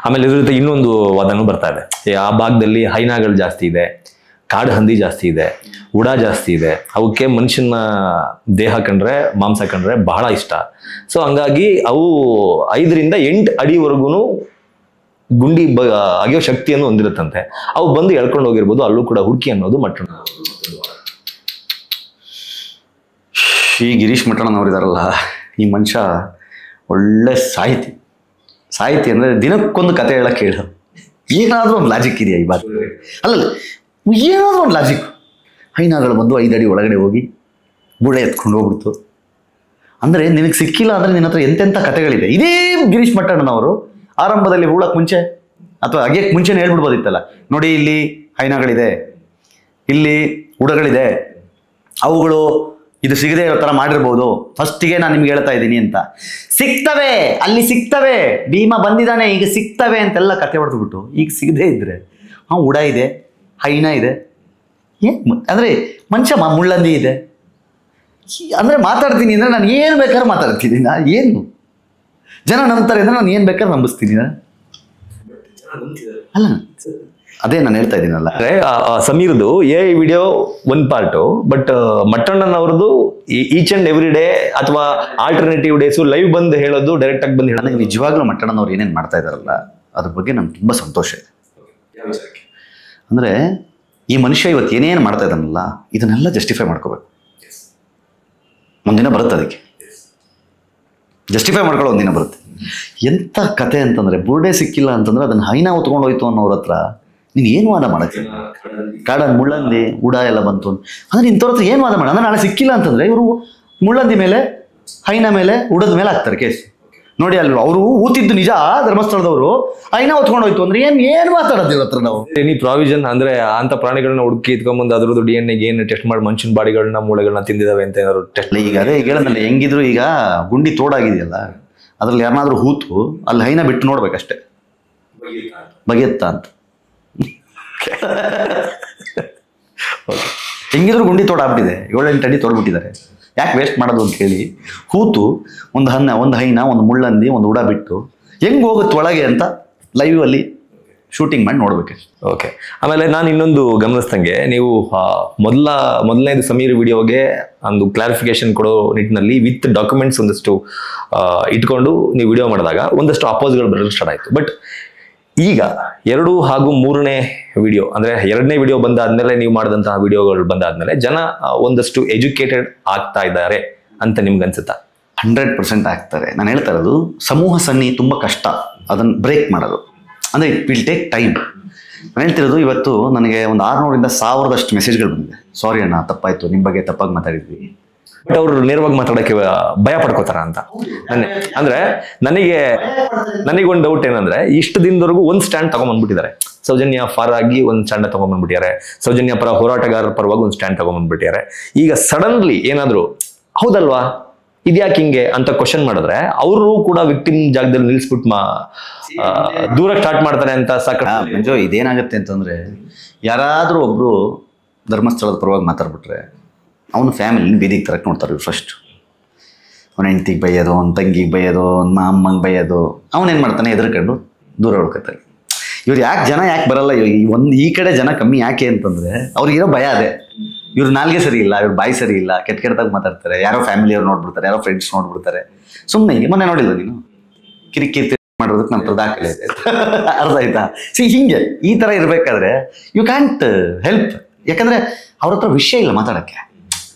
ಆಮೇಲೆ ಇದ್ರ ಜೊತೆ ಇನ್ನೊಂದು ವಾದನೂ ಬರ್ತಾ ಇದೆ. ಆ ಭಾಗದಲ್ಲಿ ಹೈನಾಗಳು ಜಾಸ್ತಿ ಇದೆ, ಕಾಡು ಹಂದಿ ಜಾಸ್ತಿ ಇದೆ, ಉಡ ಜಾಸ್ತಿ ಇದೆ. ಅವಕ್ಕೆ ಮನುಷ್ಯನ ದೇಹ ಕಂಡ್ರೆ, ಮಾಂಸ ಕಂಡ್ರೆ ಬಹಳ ಇಷ್ಟ. ಸೊ ಹಂಗಾಗಿ ಅವು 5ರಿಂದ 8 ಅಡಿವರೆಗೂ ಗುಂಡಿ ಅಗೆಯೋ ಶಕ್ತಿಯನ್ನು ಹೊಂದಿರುತ್ತಂತೆ. ಅವು ಬಂದು ಎಳ್ಕೊಂಡು ಹೋಗಿರ್ಬೋದು. ಅಲ್ಲೂ ಕೂಡ ಹುಡುಕಿ ಅನ್ನೋದು ಮಟ್ಟಣ್ಣ. ಈ ಗಿರೀಶ್ ಮಟ್ಟಣ್ಣನವರಿದಾರಲ್ಲ, ಈ ಮನುಷ್ಯ ಒಳ್ಳೆ ಸಾಹಿತಿ ಅಂದರೆ ದಿನಕ್ಕೊಂದು ಕತೆ ಹೇಳಕ್ಕೆ ಹೇಳೋ. ಏನಾದರೂ ಒಂದು ಲಾಜಿಕ್ ಇದೆಯಾ ಈ ಬಾತ್? ಅಲ್ಲಲ್ಲ, ಏನಾದರೂ ಒಂದು ಲಾಜಿಕ್. ಹೈನಾಗಳು ಬಂದು 5 ಅಡಿ ಒಳಗಡೆ ಹೋಗಿ ಬುಡೆ ಎತ್ಕೊಂಡು ಹೋಗ್ಬಿಡ್ತು ಅಂದರೆ ನಿನಗೆ ಸಿಕ್ಕಿಲ್ಲ ಅಂದರೆ ನಿನ್ನ ಹತ್ರ ಎಂತೆಂಥ ಕತೆಗಳಿದೆ. ಇದೇ ಗಿರೀಶ್ ಮಟ್ಟಣ್ಣನವರು ಆರಂಭದಲ್ಲಿ ಹೂಳಕ್ಕೆ ಮುಂಚೆ ಅಥವಾ ಅಗೆಯಕ್ಕೆ ಮುಂಚೆನೇ ಹೇಳ್ಬಿಡ್ಬೋದಿತ್ತಲ್ಲ, ನೋಡಿ ಇಲ್ಲಿ ಹೈನಾಗಳಿದೆ, ಇಲ್ಲಿ ಉಡಗಳಿದೆ, ಅವುಗಳು ಇದು ಸಿಗದೆ ಇರೋ ಥರ ಮಾಡಿರ್ಬೋದು, ಫಸ್ಟಿಗೆ ನಾನು ನಿಮ್ಗೆ ಹೇಳ್ತಾ ಇದ್ದೀನಿ ಅಂತ. ಸಿಗ್ತವೆ, ಅಲ್ಲಿ ಸಿಗ್ತವೆ, ಭೀಮ ಬಂದಿದ್ದಾನೆ, ಈಗ ಸಿಗ್ತವೆ ಅಂತೆಲ್ಲ ಕತೆ ಹೊಡೆದ್ಬಿಟ್ಟು ಈಗ ಸಿಗದೇ ಇದ್ರೆ ಉಡ ಇದೆ, ಹೈನ ಇದೆ, ಏನು ಅಂದರೆ ಮನುಷ್ಯ ಮುಳ್ಳಂದಿ ಇದೆ ಅಂದರೆ ಮಾತಾಡ್ತೀನಿ ಅಂದರೆ ನಾನು ಏನು ಬೇಕಾದ್ರೆ ಮಾತಾಡ್ತೀನಿ. ಏನು ಜನ ನಂಬ್ತಾರೆ ಅಂದರೆ ನಾನು ಏನು ಬೇಕಾದ್ರೆ ನಂಬಿಸ್ತೀನಿ ಅಲ್ಲ. ಅದೇ ನಾನು ಹೇಳ್ತಾ ಇದ್ದೀನಲ್ಲ. ಸಮೀರ್ದು ವಿಡಿಯೋ ಒಂದು ಪಾರ್ಟು, ಬಟ್ ಮಟ್ಟಣ್ಣನವ್ರದ್ದು ಈಚ್ ಅಂಡ್ ಎವ್ರಿ ಡೇ ಅಥವಾ ಆಲ್ಟರ್ನೇಟಿವ್ ಡೇಸು ಲೈವ್ ಬಂದು ಹೇಳೋದು, ಡೈರೆಕ್ಟ್ ಆಗಿ ಬಂದು ಹೇಳೋದು. ನನಗೆ ನಿಜವಾಗ್ಲೂ ಮಟ್ಟಣ್ಣನವ್ರು ಏನೇನು ಮಾಡ್ತಾ ಇದ್ದಾರಲ್ಲ ಅದ್ರ ಬಗ್ಗೆ ನಮ್ಗೆ ತುಂಬ ಸಂತೋಷ ಇದೆ. ಅಂದರೆ ಈ ಮನುಷ್ಯ ಇವತ್ತು ಏನೇನು ಮಾಡ್ತಾ ಇದ್ದಾನಲ್ಲ ಇದನ್ನೆಲ್ಲ ಜಸ್ಟಿಫೈ ಮಾಡ್ಕೋಬೇಕು. ಒಂದಿನ ಬರುತ್ತೆ, ಅದಕ್ಕೆ ಜಸ್ಟಿಫೈ ಮಾಡ್ಕೊಳ್ಳೋ ಒಂದಿನ ಬರುತ್ತೆ. ಎಂಥ ಕತೆ ಅಂತಂದರೆ, ಬುರ್ಡೆ ಸಿಕ್ಕಿಲ್ಲ ಅಂತಂದರೆ ಅದನ್ನು ಹೈನ ಹೊತ್ಕೊಂಡು ಹೋಯ್ತು ಅನ್ನೋರ ಹತ್ರ ನೀನು ಏನು ವಾದ ಮಾಡಕ್ಕೆ? ಕಾಡಲ್ಲಿ ಮುಳ್ಳಂದಿ ಉಡ ಎಲ್ಲ ಬಂತು ಅಂದರೆ ಇಂಥವ್ರ ಹತ್ರ ಏನು ವಾದ ಮಾಡ? ಅಂದರೆ ನಾಳೆ ಸಿಕ್ಕಿಲ್ಲ ಅಂತಂದರೆ ಇವರು ಮುಳ್ಳಂದಿ ಮೇಲೆ, ಹೈನ ಮೇಲೆ, ಉಡದ ಮೇಲೆ ಹಾಕ್ತಾರೆ ಕೇಸ್. ನೋಡಿ ಅಲ್ಲಿ ಅವರು ಊತಿದ್ದು ನಿಜ, ಧರ್ಮಸ್ಥಳದವರು ಹೈನ ಹೊತ್ಕೊಂಡು ಹೋಯ್ತು ಅಂದ್ರೆ ಏನು ಮಾತಾಡೋದು ಇವ್ರ ಹತ್ರ ನಾವು? ಎನಿ ಪ್ರಾವಿಷನ್ ಅಂದರೆ ಅಂಥ ಪ್ರಾಣಿಗಳನ್ನ ಹುಡುಕಿ ಇಟ್ಕೊಂಬಂದು ಅದ್ರದ್ದು DNA ಏನು ಟೆಸ್ಟ್ ಮಾಡಿ ಮನುಷ್ಯನ ಬಾಡಿಗಳನ್ನ ಮೂಳೆಗಳನ್ನ ತಿಂದಿದ್ದಾವೆ ಅಂತ ಏನಾದ್ರು ಟೆಸ್ಟ್? ಈಗ ಅದೇ ಹೇಳೋದಲ್ಲ, ಹೆಂಗಿದ್ರು ಈಗ ಗುಂಡಿ ತೋಡಾಗಿದೆಯಲ್ಲ, ಅದ್ರಲ್ಲಿ ಯಾರನ್ನಾದ್ರೂ ಹೂತು ಅಲ್ಲಿ ಹೈನ ಬಿಟ್ಟು ನೋಡ್ಬೇಕಷ್ಟೆ, ಬಗೆಯುತ್ತಾ ಅಂತ. ಹೆಂಗಿದ್ರು ಗುಂಡಿ ತೋಡಾಗ್ಬಿಟ್ಟಿದೆ, 7-8 ಅಡಿ ತೋಡ್ಬಿಟ್ಟಿದ್ದಾರೆ, ಯಾಕೆ ವೇಸ್ಟ್ ಮಾಡೋದು ಅಂತ ಹೇಳಿ ಹೂತು ಒಂದು ಹೈನ, ಒಂದು ಮುಳ್ಳಂದಿ, ಒಂದು ಉಡ ಬಿಟ್ಟು ಹೆಂಗೆ ಹೋಗುತ್ತೆ ಒಳಗೆ ಅಂತ ಲೈವ್ ಅಲ್ಲಿ ಶೂಟಿಂಗ್ ಮಾಡಿ ನೋಡ್ಬೇಕು. ಓಕೆ. ಆಮೇಲೆ ನಾನು ಇನ್ನೊಂದು ಗಮನಿಸ್ದಂಗೆ, ನೀವು ಮೊದಲನೇದು ಸಮೀರ್ ವಿಡಿಯೋಗೆ ಒಂದು ಕ್ಲಾರಿಫಿಕೇಶನ್ ಕೊಡೋ ನಿಟ್ಟಿನಲ್ಲಿ ವಿತ್ ಡಾಕ್ಯುಮೆಂಟ್ಸ್ ಒಂದಷ್ಟು ಇಟ್ಕೊಂಡು ನೀವು ವಿಡಿಯೋ ಮಾಡಿದಾಗ ಒಂದಷ್ಟು ಅಪೋಸ್ಗಳು ಬರಲು ಸ್ಟಾರ್ಟ್ ಆಯಿತು. ಬಟ್ ಈಗ 2 ಹಾಗೂ 3ನೇ ವಿಡಿಯೋ ಅಂದರೆ 2ನೇ ವಿಡಿಯೋ ಬಂದಾದ್ಮೇಲೆ, ನೀವು ಮಾಡಿದಂತಹ ವಿಡಿಯೋಗಳು ಬಂದಾದ್ಮೇಲೆ ಜನ ಒಂದಷ್ಟು ಎಜುಕೇಟೆಡ್ ಆಗ್ತಾ ಇದ್ದಾರೆ ಅಂತ ನಿಮ್ಗೆ ಅನ್ಸುತ್ತಾ? 100% ಆಗ್ತಾರೆ. ನಾನು ಹೇಳ್ತಾ ಇರೋದು ಸಮೂಹ ಸನ್ನಿ ತುಂಬ ಕಷ್ಟ ಅದನ್ನು ಬ್ರೇಕ್ ಮಾಡೋದು, ಅಂದರೆ ಇಟ್ ವಿಲ್ ಟೇಕ್ ಟೈಮ್. ನಾನು ಹೇಳ್ತಿರೋದು ಇವತ್ತು ನನಗೆ ಒಂದು 600ರಿಂದ 1000 ಮೆಸೇಜ್ಗಳು ಬಂದಿದೆ. ಸಾರಿ ಅಣ್ಣ, ತಪ್ಪಾಯಿತು, ನಿಮ್ಮ ಬಗ್ಗೆ ತಪ್ಪಾಗಿ ಮಾತಾಡಿದ್ವಿ. ಬಟ್ ಅವರು ನೇರವಾಗಿ ಮಾತಾಡೋಕ್ಕೆ ಭಯ ಪಡ್ಕೋತಾರ ಅಂತ ಅಂದರೆ ನನಗೊಂದು ಡೌಟ್ ಏನಂದ್ರೆ, ಇಷ್ಟು ದಿನದವರೆಗೂ ಒಂದು ಸ್ಟ್ಯಾಂಡ್ ತಗೊಂಡ್ಬಂದ್ಬಿಟ್ಟಿದ್ದಾರೆ. ಸೌಜನ್ಯ ಫಾರ್ ಆಗಿ ಒಂದು ಸ್ಟ್ಯಾಂಡ್ ತಗೊಂಡ್ಬಂದ್ಬಿಟ್ಟಿದ್ದಾರೆ, ಸೌಜನ್ಯ ಪರ ಹೋರಾಟಗಾರರ ಪರವಾಗಿ ಒಂದು ಸ್ಟ್ಯಾಂಡ್ ತಗೊಂಡ್ಬಂದ್ಬಿಟ್ಟಿದ್ದಾರೆ. ಈಗ ಸಡನ್ಲಿ ಏನಾದ್ರು ಹೌದಲ್ವಾ ಇದ್ಯಾಕೆ ಹಿಂಗೆ ಅಂತ ಕ್ವಶನ್ ಮಾಡಿದ್ರೆ ಅವರು ಕೂಡ ವಿಕ್ಟಿಮ್ ಜಾಗದಲ್ಲಿ ನಿಲ್ಸ್ಬಿಟ್ಟು ದೂರ ಸ್ಟಾರ್ಟ್ ಮಾಡ್ತಾರೆ ಅಂತ ಸಾಕು. ಇದೇನಾಗುತ್ತೆ ಅಂತಂದ್ರೆ, ಯಾರಾದ್ರೂ ಒಬ್ರು ಧರ್ಮಸ್ಥಳದ ಪರವಾಗಿ ಮಾತಾಡ್ಬಿಟ್ರೆ ಅವನ ಫ್ಯಾಮಿಲಿನ ಬೀದಿಗೆ ತರಕ್ಕೆ ನೋಡ್ತಾರೆ ಇವ್ರು. ಫಸ್ಟ್ ಅವನ ಹೆಂಡ್ತಿಗೆ ಬೈಯೋದು, ಅವನ ತಂಗಿಗೆ ಬೈಯೋದು, ಅವನ ಅಮ್ಮಂಗೆ ಬೈಯೋದು, ಅವನೇನು ಮಾಡ್ತಾನೆ ಎದುರ್ಕೊಂಡು ದೂರ ಹುಡ್ಕತ್ತಾರೆ. ಇವ್ರು ಯಾಕೆ ಬರಲ್ಲ? ಈ ಕಡೆ ಜನ ಕಮ್ಮಿ ಯಾಕೆ ಅಂತಂದರೆ ಅವ್ರಿಗಿರೋ ಭಯ ಅದೇ. ಇವ್ರ ನಾಲ್ಗೆ ಸರಿ ಇಲ್ಲ, ಇವ್ರ ಬಾಯಿ ಸರಿ ಇಲ್ಲ, ಕೆಟ್ಟದಾಗ ಮಾತಾಡ್ತಾರೆ, ಯಾರೋ ಫ್ಯಾಮಿಲಿಯವ್ರು ನೋಡ್ಬಿಡ್ತಾರೆ, ಯಾರೋ ಫ್ರೆಂಡ್ಸ್ ನೋಡ್ಬಿಡ್ತಾರೆ. ಸುಮ್ಮನೆ ಮೊನ್ನೆ ನೋಡಿಲ್ಲ ನೀನು ಕಿರಿಕಿರಿ ಮಾಡೋದಕ್ಕೆ ನನ್ನ ದಾಖಲೆ ಇದೆ, ಅರ್ಥ ಆಯ್ತಾ? ಹಿಂಗೆ ಈ ಥರ ಇರಬೇಕಾದ್ರೆ ಯು ಕ್ಯಾಂಟ್ ಹೆಲ್ಪ್. ಯಾಕಂದರೆ ಅವ್ರ ಹತ್ರ ವಿಷಯ ಇಲ್ಲ ಮಾತಾಡೋಕ್ಕೆ.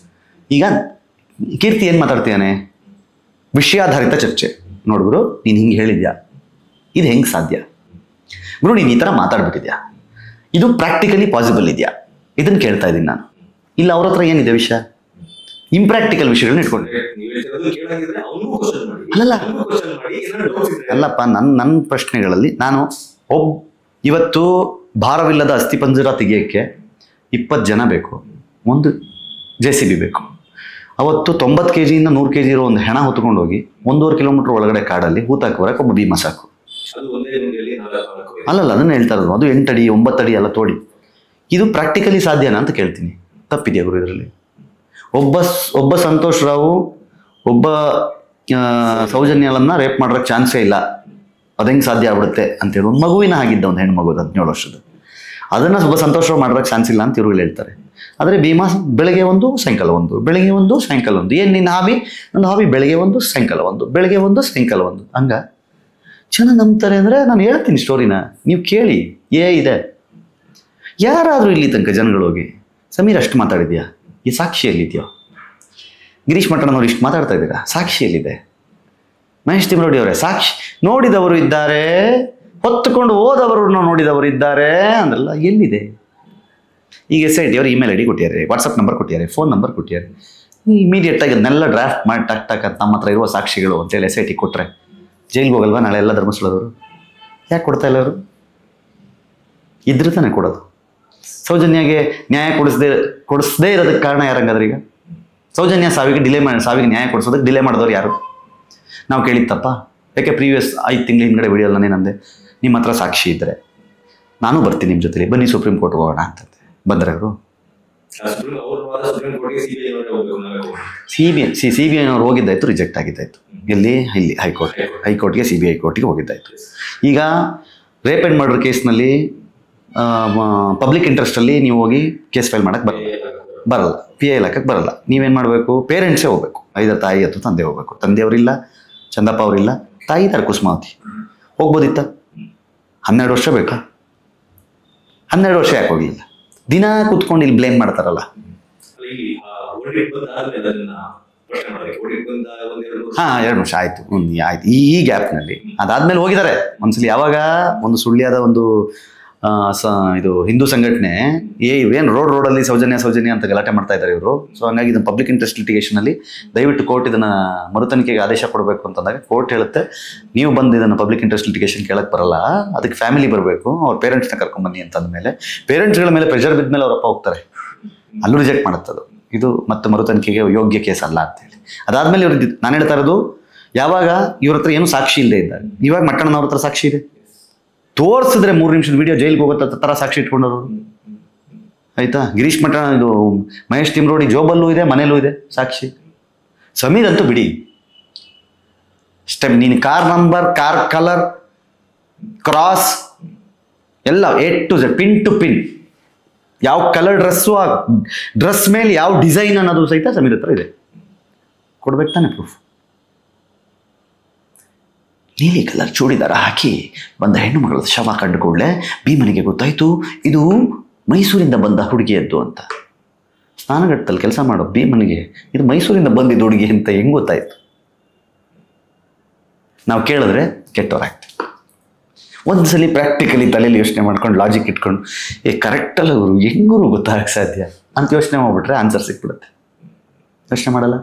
ಈಗ ಕೀರ್ತಿ ಏನು ಮಾತಾಡ್ತೀಯಾನೆ? ವಿಷಯಾಧಾರಿತ ಚರ್ಚೆ. ನೋಡ್ಬಿಡು, ನೀನು ಹಿಂಗೆ ಹೇಳಿದ್ಯಾ, ಇದು ಹೆಂಗೆ ಸಾಧ್ಯ? ಗುರು ನೀನು ಈ ಥರ ಮಾತಾಡ್ಬಿಟ್ಟಿದ್ಯಾ, ಇದು ಪ್ರಾಕ್ಟಿಕಲಿ ಪಾಸಿಬಲ್ ಇದೆಯಾ? ಇದನ್ನು ಕೇಳ್ತಾ ಇದ್ದೀನಿ ನಾನು. ಇಲ್ಲ ಅವ್ರ ಹತ್ರ ಏನಿದೆ ವಿಷಯ? ಇಂಪ್ರಾಕ್ಟಿಕಲ್ ವಿಷಯಗಳನ್ನ ಇಟ್ಕೊಂಡು ಅಲ್ಲಪ್ಪ. ನನ್ನ ಪ್ರಶ್ನೆಗಳಲ್ಲಿ ನಾನು ಇವತ್ತು ಭಾರವಿಲ್ಲದ ಅಸ್ಥಿಪಂಜರ ತೆಗಿಯೋಕ್ಕೆ 20 ಜನ ಬೇಕು, ಒಂದು JCB ಬೇಕು. ಅವತ್ತು 90 kg-ಯಿಂದ 100 kg ಇರೋ ಒಂದು ಹೆಣ ಹೊತ್ಕೊಂಡು ಹೋಗಿ 1.5 ಕಿಲೋಮೀಟರ್ ಒಳಗಡೆ ಕಾಡಲ್ಲಿ ಹೂತಾಕಿ ಬರಕ್ಕೆ ಒಬ್ಬ ಭೀಮ ಸಾಕು. ಅಲ್ಲಲ್ಲ, ಅದನ್ನ ಹೇಳ್ತಾ ಇರೋದು. ಅದು 8 ಅಡಿ 9 ಅಡಿ ಎಲ್ಲ ತೋಡಿ. ಇದು ಪ್ರಾಕ್ಟಿಕಲಿ ಸಾಧ್ಯನಾ ಅಂತ ಕೇಳ್ತೀನಿ. ತಪ್ಪಿದೆಯಾ ಗುರು ಇದರಲ್ಲಿ? ಒಬ್ಬ ಸಂತೋಷ್ ರಾವು ಒಬ್ಬ ಸೌಜನ್ಯಲನ್ನ ರೇಪ್ ಮಾಡೋಕ್ಕೆ ಚಾನ್ಸೇ ಇಲ್ಲ. ಅದು ಹೆಂಗೆ ಸಾಧ್ಯ ಆಗ್ಬಿಡುತ್ತೆ ಅಂತೇಳಿ ಒಂದು ಮಗುವಿನ ಆಗಿದ್ದ ಒಂದು ಹೆಣ್ಮಗುದು 17 ವರ್ಷದ ಅದನ್ನು ಸ್ವಲ್ಪ ಸಂತೋಷ ಮಾಡೋದಕ್ಕೆ ಚಾನ್ಸ್ ಇಲ್ಲ ಅಂತ ಇವ್ರುಗಳು ಹೇಳ್ತಾರೆ. ಆದರೆ ಭೀಮಾ ಬೆಳಗ್ಗೆ ಒಂದು ಸಾಯಂಕಾಲ ಒಂದು, ಬೆಳಗ್ಗೆ ಒಂದು ಸಾಯಂಕಾಲ ಒಂದು. ಏನು ನಿನ್ನ ಹಾಬಿ? ನನ್ನ ಹಾಬಿ ಬೆಳಗ್ಗೆ ಒಂದು ಸಾಯಂಕಾಲ ಒಂದು, ಬೆಳಗ್ಗೆ ಒಂದು ಸಾಯಂಕಾಲ ಒಂದು. ಹಂಗ ಜನ ನಂಬ್ತಾರೆ ಅಂದರೆ ನಾನು ಹೇಳ್ತೀನಿ ಸ್ಟೋರಿನ, ನೀವು ಕೇಳಿ. ಇದೆ ಯಾರಾದರೂ ಇಲ್ಲಿ ತನಕ ಜನಗಳು ಹೋಗಿ ಸಮೀರ್ ಅಷ್ಟು ಮಾತಾಡಿದ್ಯಾ, ಈ ಸಾಕ್ಷಿಯಲ್ಲಿದೆಯೋ? ಗಿರೀಶ್ ಮಠಣ್ಣನವ್ರು ಇಷ್ಟು ಮಾತಾಡ್ತಾ ಇದ್ದೀರಾ, ಸಾಕ್ಷಿಯಲ್ಲಿದೆ. ಮಹೇಶ್ ತಿಮ್ರೋಡಿ ಅವರೇ, ಸಾಕ್ಷಿ ನೋಡಿದವರು ಇದ್ದಾರೆ, ಹೊತ್ತುಕೊಂಡು ಹೋದವರನ್ನು ನೋಡಿದವರು ಇದ್ದಾರೆ ಅಂದ್ರಲ್ಲ, ಎಲ್ಲಿದೆ? ಈಗ SIT ಅವರು ಇಮೇಲ್ ID ಕೊಟ್ಟಿದ್ದಾರೆ, ವಾಟ್ಸಪ್ ನಂಬರ್ ಕೊಟ್ಟಿದ್ದಾರೆ, ಫೋನ್ ನಂಬರ್ ಕೊಟ್ಟಿದ್ದಾರೆ. ಇಮಿಡಿಯೇಟಾಗಿ ಅದನ್ನೆಲ್ಲ ಡ್ರಾಫ್ಟ್ ಮಾಡಿ ಟಕ್ ಅಂತ ನಮ್ಮ ಹತ್ರ ಇರುವ ಸಾಕ್ಷಿಗಳು ಅಂತೇಳಿ SIT ಕೊಟ್ಟರೆ ಜೈಲಿಗೆ ಹೋಗಲ್ವಾ ನಾಳೆ ಎಲ್ಲ ಧರ್ಮಸ್ಥಳದವರು? ಯಾಕೆ ಕೊಡ್ತಾ ಇಲ್ಲ ಅವರು? ಇದ್ರೆ ತಾನೇ ಕೊಡೋದು. ಸೌಜನ್ಯಗೆ ನ್ಯಾಯ ಕೊಡಿಸದೇ ಇರೋದಕ್ಕೆ ಕಾರಣ ಯಾರಂಗಾದ್ರೆ? ಈಗ ಸೌಜನ್ಯ ಸಾವಿಗೆ ನ್ಯಾಯ ಕೊಡಿಸೋದಕ್ಕೆ ಡಿಲೇ ಮಾಡಿದವ್ರು ಯಾರು? ನಾವು ಕೇಳಿತ್ತಪ್ಪ. ಯಾಕೆ ಪ್ರೀವಿಯಸ್ 5 ತಿಂಗಳ ಹಿಂದ್ಗಡೆ ವಿಡಿಯೋ ನಾನೇ ನಂದೆ, ನಿಮ್ಮ ಹತ್ರ ಸಾಕ್ಷಿ ಇದ್ದರೆ ನಾನು ಬರ್ತೀನಿ ನಿಮ್ಮ ಜೊತೆಲಿ, ಬನ್ನಿ ಸುಪ್ರೀಂ ಕೋರ್ಟ್ಗೆ ಹೋಗೋಣ ಅಂತಂತೆ. ಬಂದರೆ ಅವರು CBI ಹೋಗಿದ್ದಾಯ್ತು, ರಿಜೆಕ್ಟ್ ಆಗಿದ್ದಾಯ್ತು. ಇಲ್ಲಿ ಹೈಕೋರ್ಟ್ಗೆ CBI ಕೋರ್ಟ್ಗೆ ಹೋಗಿದ್ದಾಯ್ತು. ಈಗ ರೇಪ್ ಆ್ಯಂಡ್ ಮರ್ಡರ್ ಕೇಸ್ನಲ್ಲಿ ಪಬ್ಲಿಕ್ ಇಂಟ್ರೆಸ್ಟಲ್ಲಿ ನೀವು ಹೋಗಿ ಕೇಸ್ ಫೈಲ್ ಮಾಡೋಕ್ಕೆ ಬರಲ್ಲ, PI ಇಲಾಖೆಗೆ ಬರಲ್ಲ. ನೀವೇನು ಮಾಡಬೇಕು? ಪೇರೆಂಟ್ಸೇ ಹೋಗ್ಬೇಕು, ಐದರ ತಾಯಿ ಅಥವಾ ತಂದೆ ಹೋಗ್ಬೇಕು. ತಂದೆಯವರಿಲ್ಲ, ಚಂದಪ್ಪ ಅವರಿಲ್ಲ, ತಾಯಿ ಇದ್ದಾರೆ ಕುಸುಮಾವತಿ. ಹೋಗ್ಬೋದಿತ್ತ? 12 ವರ್ಷ ಬೇಕಾ? 12 ವರ್ಷ ಯಾಕೆ ಹೋಗಲಿಲ್ಲ? ದಿನ ಕೂತ್ಕೊಂಡು ಇಲ್ಲಿ ಬ್ಲೇಮ್ ಮಾಡ್ತಾರಲ್ಲ. ಹಾಂ 2 ವರ್ಷ ಆಯಿತು, ಆಯ್ತು. ಈ ಗ್ಯಾಪ್ನಲ್ಲಿ ಅದಾದ್ಮೇಲೆ ಹೋಗಿದ್ದಾರೆ ಒಂದ್ಸಲಿ. ಯಾವಾಗ ಒಂದು ಸುಳ್ಳಿಯಾದ ಒಂದು ಇದು ಹಿಂದೂ ಸಂಘಟನೆ ಇವೇನು ರೋಡಲ್ಲಿ ಸೌಜನ್ಯ ಅಂತ ಗಲಾಟೆ ಮಾಡ್ತಾ ಇದ್ದಾರೆ ಇವರು. ಸೊ ಹಂಗಾಗಿ ಇದನ್ನು ಪಬ್ಲಿಕ್ ಇಂಟ್ರೆಸ್ಟ್ ಲಿಟಿಗೇಷನಲ್ಲಿ ದಯವಿಟ್ಟು ಕೋರ್ಟ್ ಇದನ್ನು ಮರುತನಿಕೆಗೆ ಆದೇಶ ಕೊಡಬೇಕು ಅಂತಂದಾಗ ಕೋರ್ಟ್ ಹೇಳುತ್ತೆ, ನೀವು ಬಂದು ಇದನ್ನು ಪಬ್ಲಿಕ್ ಇಂಟ್ರೆಸ್ಟ್ ಲಿಟಿಗೇಷನ್ ಕೇಳಕ್ಕೆ ಬರಲ್ಲ, ಅದಕ್ಕೆ ಫ್ಯಾಮಿಲಿ ಬರಬೇಕು, ಅವ್ರ ಪೇರೆಂಟ್ಸ್ನ ಕರ್ಕೊಂಡ್ಬನ್ನಿ ಅಂತಂದಮೇಲೆ ಪೇರೆಂಟ್ಸ್ಗಳ ಮೇಲೆ ಪ್ರೆಷರ್ ಬಿದ್ದ ಮೇಲೆ ಅವರಪ್ಪ ಹೋಗ್ತಾರೆ. ಅಲ್ಲೂ ರಿಜೆಕ್ಟ್ ಮಾಡುತ್ತದು, ಇದು ಮತ್ತೆ ಮರುತನಿಕೆಗೆ ಯೋಗ್ಯ ಕೇಸ್ ಅಲ್ಲ ಅಂತೇಳಿ. ಅದಾದಮೇಲೆ ಇವ್ರು ನಾನು ಹೇಳ್ತಾ ಇರೋದು, ಯಾವಾಗ ಇವ್ರ ಹತ್ರ ಏನು ಸಾಕ್ಷಿ ಇಲ್ಲದೆ ಇದ್ದಾಗ, ಇವಾಗ ಮಟ್ಟಣ್ಣನವ್ರ ಹತ್ರ ಸಾಕ್ಷಿ ಇದೆ, ತೋರಿಸಿದ್ರೆ 3 ನಿಮಿಷದ ವಿಡಿಯೋ ಜೈಲಿಗೆ ಹೋಗುತ್ತೆ ಥರ ಸಾಕ್ಷಿ ಇಟ್ಕೊಂಡವರು. ಆಯ್ತಾ? ಗಿರೀಶ್ ಮಠ ಇದು ಮಹೇಶ್ ತಿಮ್ರೋಡಿ ಜೋಬಲ್ಲೂ ಇದೆ, ಮನೇಲೂ ಇದೆ ಸಾಕ್ಷಿ. ಸಮೀರ್ ಅಂತೂ ಬಿಡಿ, ಸ್ಟೆಪ್ ನೀನು car number, car colour, cross ಎಲ್ಲ A to Z, pin to pin, ಯಾವ ಕಲರ್ ಡ್ರೆಸ್ಸು, ಆ ಡ್ರೆಸ್ ಮೇಲೆ ಯಾವ ಡಿಸೈನ್ ಅನ್ನೋದು ಸಹಿತ ಸಮೀರ್ ಹತ್ರ ಇದೆ. ಕೊಡ್ಬೇಕು ತಾನೆ ಪ್ರೂಫ್. ನೀಲಿ ಕಲರ್ ಚೂಡಿದಾರ ಹಾಕಿ ಬಂದ ಹೆಣ್ಣು ಮಗಳ ಶವ ಕಂಡು ಕೂಡಲೇ ಭೀಮನಿಗೆ ಗೊತ್ತಾಯಿತು ಇದು ಮೈಸೂರಿಂದ ಬಂದ ಹುಡುಗಿಯದ್ದು ಅಂತ. ಸ್ನಾನಘಟ್ಟದಲ್ಲಿ ಕೆಲಸ ಮಾಡೋ ಭೀಮನಿಗೆ ಇದು ಮೈಸೂರಿಂದ ಬಂದಿದ್ದ ಹುಡುಗಿ ಅಂತ ಹೆಂಗೆ ಗೊತ್ತಾಯಿತು? ನಾವು ಕೇಳಿದ್ರೆ ಕೆಟ್ಟವರಾಗ್ತದೆ. ಒಂದ್ಸಲಿ ಪ್ರಾಕ್ಟಿಕಲಿ ತಲೆಯಲ್ಲಿ ಯೋಚನೆ ಮಾಡ್ಕೊಂಡು ಲಾಜಿಕ್ ಇಟ್ಕೊಂಡು ಕರೆಕ್ಟಲ್ಲ ಅವರು ಹೆಂಗರು ಗೊತ್ತಾಗಕ್ಕೆ ಸಾಧ್ಯ ಅಂತ ಯೋಚನೆ ಮಾಡ್ಬಿಟ್ರೆ ಆನ್ಸರ್ ಸಿಕ್ಬಿಡುತ್ತೆ. ಯೋಚನೆ ಮಾಡಲ್ಲ.